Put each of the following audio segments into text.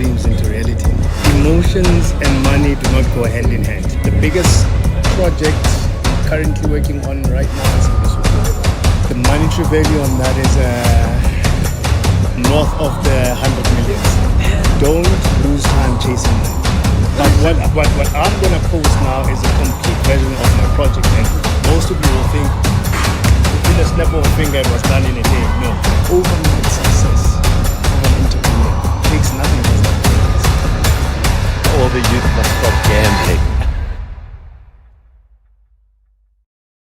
dreams into reality. Emotions and money do not go hand in hand. The biggest project currently working on right now is the monetary value on that is north of the 100 million. Don't lose time chasing money. But what I'm going to post now is a complete version of my project, and most of you will think within a snap of a finger it was done in a day. No, overnight success of an entrepreneur takes nothing less than 2 years. All the youth must stop gambling.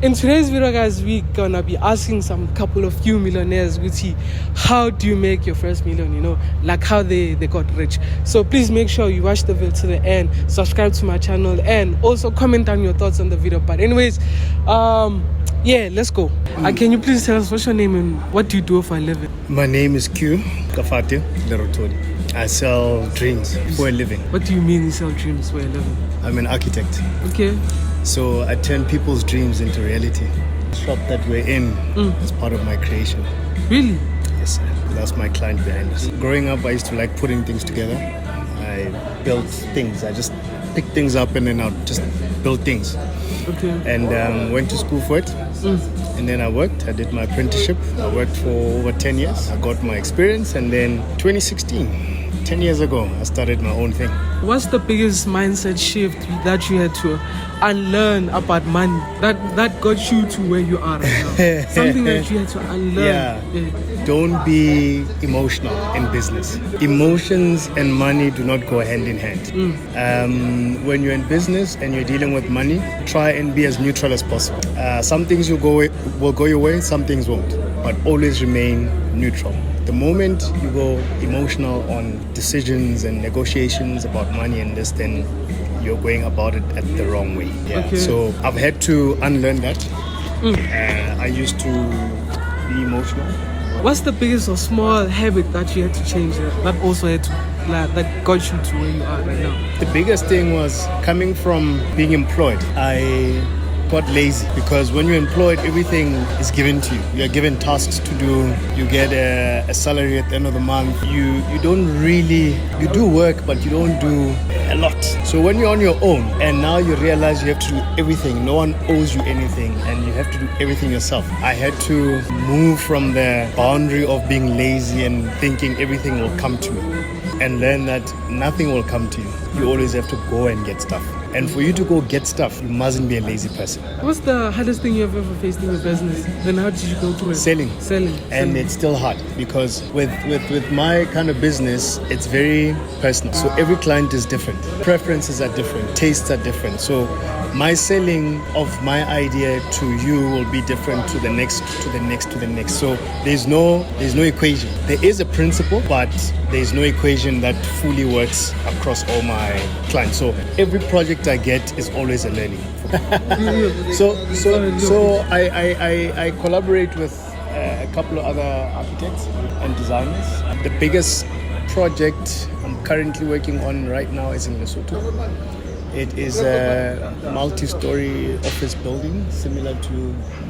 In today's video, guys, we're gonna be asking some couple of few millionaires, how do you make your first million, like how they got rich. So please make sure you watch the video to the end, subscribe to my channel, and also comment down your thoughts on the video. But anyways, yeah, let's go. Can you please tell us what's your name and what do you do for a living? My name is Q Kafate Lerotoni. I sell dreams for a living. What do you mean you sell dreams for a living? I'm an architect. Okay. So I turn people's dreams into reality. The shop that we're in is part of my creation. Really? Yes, sir. That's my client behind us. Growing up, I used to like putting things together. I built things. I just picked things up and then I'd just build things. Okay. And went to school for it. And then I worked. I did my apprenticeship. I worked for over 10 years. I got my experience, and then 2016, 10 years ago, I started my own thing. What's the biggest mindset shift that you had to unlearn about money that got you to where you are right now? Something that you had to unlearn. Yeah. Don't be emotional in business. Emotions and money do not go hand in hand. When you're in business and you're dealing with money, try and be as neutral as possible. Some things will go your way, some things won't, but always remain neutral. The moment you go emotional on decisions and negotiations about money and this, then you're going about it at the wrong way. Yeah. Okay. So I've had to unlearn that. I used to be emotional. What's the biggest or small habit that you had to change that also had to that got you to where you are right now? The biggest thing was coming from being employed. I got lazy because when you're employed, everything is given to you. You're given tasks to do. You get a salary at the end of the month. You do work, but you don't do a lot. So when you're on your own and now you realize you have to do everything, no one owes you anything and you have to do everything yourself. I had to move from the boundary of being lazy and thinking everything will come to me and learn that nothing will come to you. You always have to go and get stuff. And for you to go get stuff, you mustn't be a lazy person. What's the hardest thing you've ever faced in your business? Then how did you go through it? Selling. And it's still hard because with my kind of business, it's very personal. So every client is different. Preferences are different. Tastes are different. So my selling of my idea to you will be different to the next, to the next, to the next. So there's no equation. There is a principle, but there's no equation that fully works across all my clients. So every project I get is always a learning. So I collaborate with a couple of other architects and designers. The biggest project I'm currently working on right now is in Lesotho. It is a multi-story office building, similar to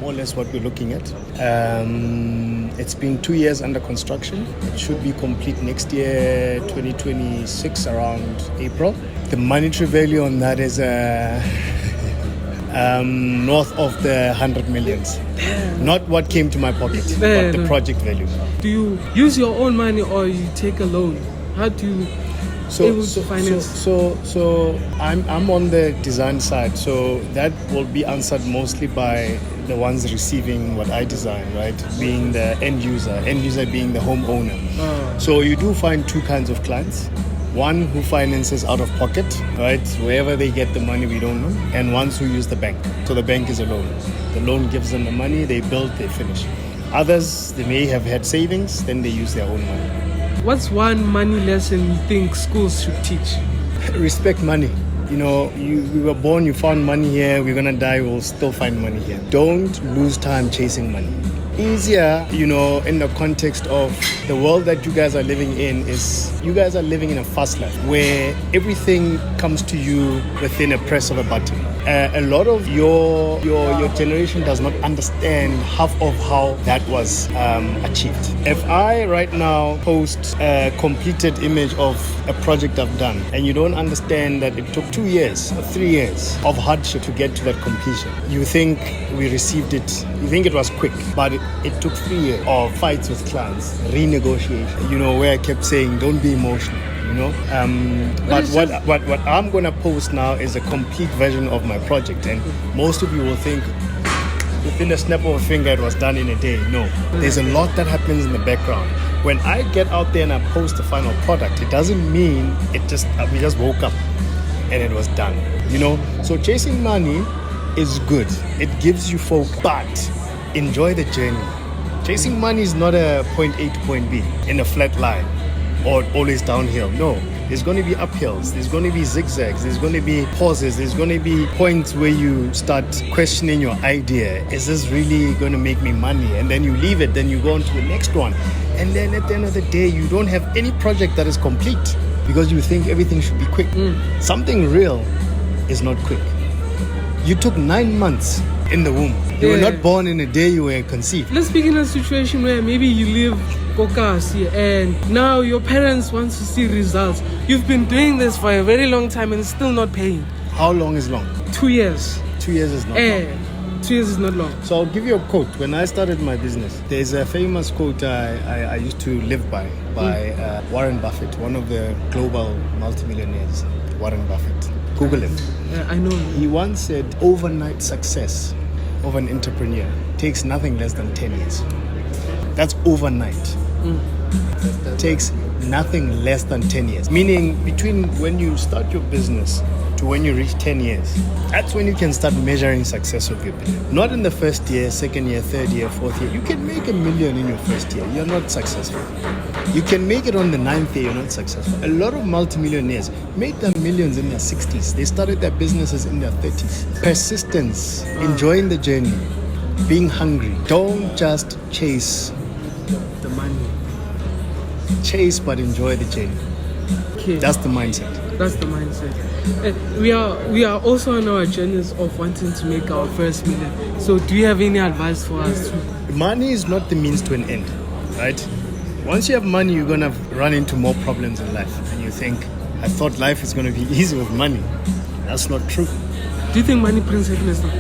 more or less what we're looking at. It's been 2 years under construction. It should be complete next year, 2026, around April. The monetary value on that is north of the 100 millions. Not what came to my pocket, but the project value. Do you use your own money or you take a loan? How do you able to finance? So I'm on the design side, so that will be answered mostly by the ones receiving what I design, right? Being the end user being the homeowner. So you do find two kinds of clients. One who finances out of pocket, right? Wherever they get the money, we don't know. And ones who use the bank. So the bank is a loan. The loan gives them the money, they build, they finish. Others, they may have had savings, then they use their own money. What's one money lesson you think schools should teach? Respect money. You know, we were born, you found money here, we're gonna die, we'll still find money here. Don't lose time chasing money. Easier, you know, in the context of the world that you guys are living in is, you guys are living in a fast life where everything comes to you within a press of a button. A lot of your generation does not understand half of how that was achieved. If I right now post a completed image of a project I've done, and you don't understand that it took 2 years or 3 years of hardship to get to that completion, you think we received it, you think it was quick, but it took 3 years of fights with clients, renegotiation, where I kept saying, don't be emotional. But what I'm gonna post now is a complete version of my project, and most of you will think within a snap of a finger it was done in a day. No, there's a lot that happens in the background. When I get out there and I post the final product, it doesn't mean we just woke up and it was done. So chasing money is good, it gives you focus, but enjoy the journey. Chasing money is not a point A to point B in a flat line or always downhill. No, there's going to be uphills, there's going to be zigzags, there's going to be pauses, there's going to be points where you start questioning your idea. Is this really going to make me money? And then you leave it, then you go on to the next one. And then at the end of the day, you don't have any project that is complete because you think everything should be quick. Something real is not quick. You took 9 months in the womb. You were not born in a day you were conceived. Let's speak in a situation where maybe you live Kokasi and now your parents want to see results. You've been doing this for a very long time and it's still not paying. How long is long? 2 years. 2 years is not long. 2 years is not long. So I'll give you a quote. When I started my business, there's a famous quote I used to live by Warren Buffett, one of the global multimillionaires. Warren Buffett. Google him. I know. He once said, overnight success of an entrepreneur takes nothing less than 10 years. That's overnight. Takes nothing less than 10 years. Meaning between when you start your business to when you reach 10 years, that's when you can start measuring success of your business. Not in the first year, second year, third year, fourth year. You can make $1 million in your first year. You're not successful. You can make it on the 9th year. You're not successful. A lot of multimillionaires made their millions in their 60s. They started their businesses in their 30s. Persistence, enjoying the journey, being hungry. Don't just chase the money. Chase but enjoy the journey. Okay. That's the mindset. That's the mindset. We are also on our journeys of wanting to make our first million. So do you have any advice for us? Money is not the means to an end, right? Once you have money, you're gonna run into more problems in life, and you think, I thought life is gonna be easy with money. That's not true. Do you think money brings happiness now?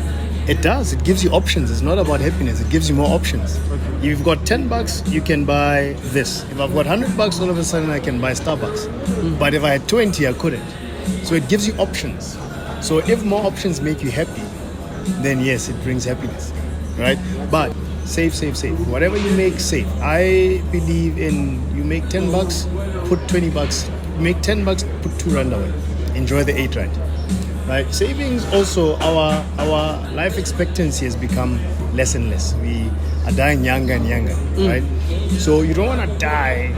It does. It gives you options. It's not about happiness. It gives you more options. Okay. If you've got $10, you can buy this. If I've got $100, all of a sudden I can buy Starbucks. But if I had 20, I couldn't. So it gives you options. So if more options make you happy, then yes, it brings happiness, right? But save. Whatever you make, save. I believe in you make $10, put $20. Make $10, put 2 rand away. Enjoy the 8 rand. Right, savings also, our life expectancy has become less and less. We are dying younger and younger, right? So you don't want to die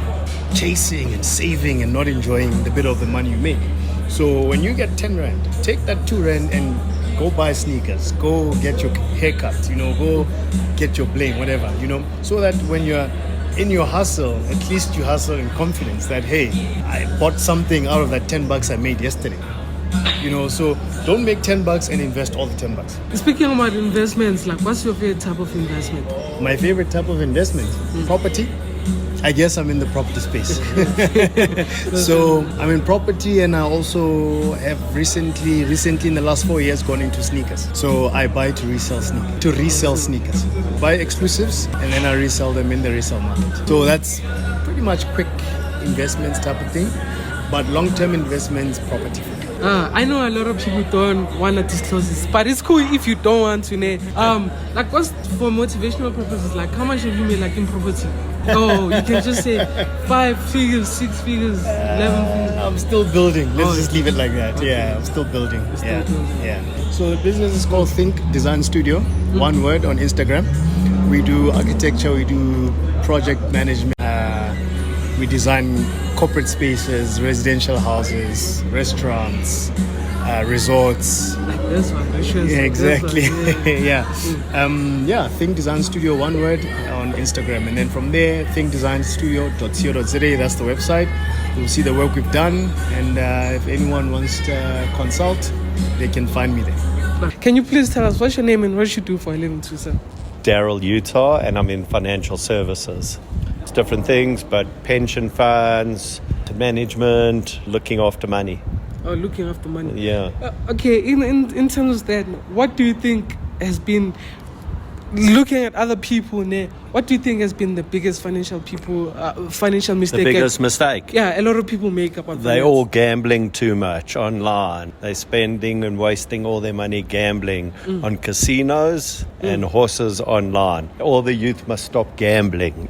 chasing and saving and not enjoying the bit of the money you make. So when you get 10 rand, take that 2 rand and go buy sneakers, go get your haircut, go get your bling, whatever, so that when you're in your hustle, at least you hustle in confidence that, hey, I bought something out of that $10 I made yesterday. So don't make $10 and invest all the $10. Speaking about investments, what's your favorite type of investment? My favorite type of investment? Property. I guess I'm in the property space. So I'm in property, and I also have recently in the last 4 years gone into sneakers. So I buy to resell sneakers. Buy exclusives and then I resell them in the resale market. So that's pretty much quick investments type of thing. But long-term investments, property. I know a lot of people don't want to disclose this, but it's cool if you don't want to. What's for motivational purposes? How much have you made in property? Oh, you can just say 5 figures, 6 figures, 11 figures. I'm still building. Let's just leave it like that. Okay. Yeah, I'm still building. Yeah. So the business is called Think Design Studio. One word on Instagram. We do architecture. We do project management. We design corporate spaces, residential houses, restaurants, resorts. Like this one, yeah, exactly. Yeah. Think Design Studio, one word on Instagram, and then from there, thinkdesignstudio.co.za. That's the website. You'll see the work we've done, and if anyone wants to consult, they can find me there. Can you please tell us what's your name and what you do for a living too, sir? Daryl, Utah, and I'm in financial services. It's different things, but pension funds, management, looking after money. Oh, looking after money. Yeah. Okay, in terms of that, what do you think has been, looking at other people, what do you think has been the biggest financial mistake? The biggest mistake? Yeah, a lot of people make about They're all gambling too much online. They're spending and wasting all their money gambling on casinos and horses online. All the youth must stop gambling.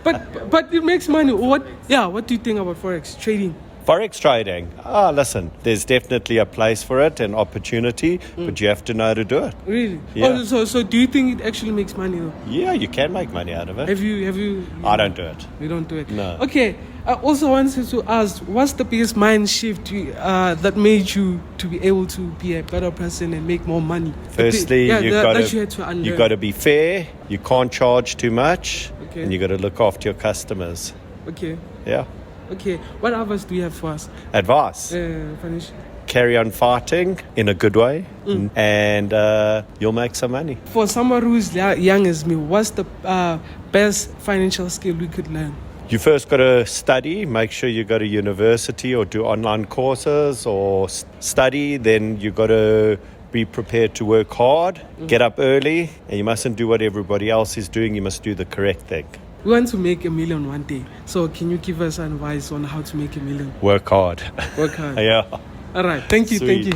But it makes money. What do you think about Forex trading? Forex trading. Listen, there's definitely a place for it and opportunity, but you have to know how to do it. Really? Yeah. Oh, so do you think it actually makes money though? Yeah, you can make money out of it. Have you? I don't do it. You don't do it? No. Okay. I also wanted to ask, what's the biggest mind shift that made you to be able to be a better person and make more money? Firstly, you you've got to be fair. You can't charge too much, Okay. and you got to look after your customers. Okay. Yeah. Okay. What advice do you have for us? Advice: Financial. carry on fighting in a good way, and you'll make some money. For someone who's young as me, what's the best financial skill we could learn? You first got to study. Make sure you go to university or do online courses or study. Then you got to be prepared to work hard, get up early, and you mustn't do what everybody else is doing. You must do the correct thing. We want to make $1 million one day. So can you give us advice on how to make $1 million? Work hard. Work hard. Yeah. All right. Thank you. Sweet. Thank you.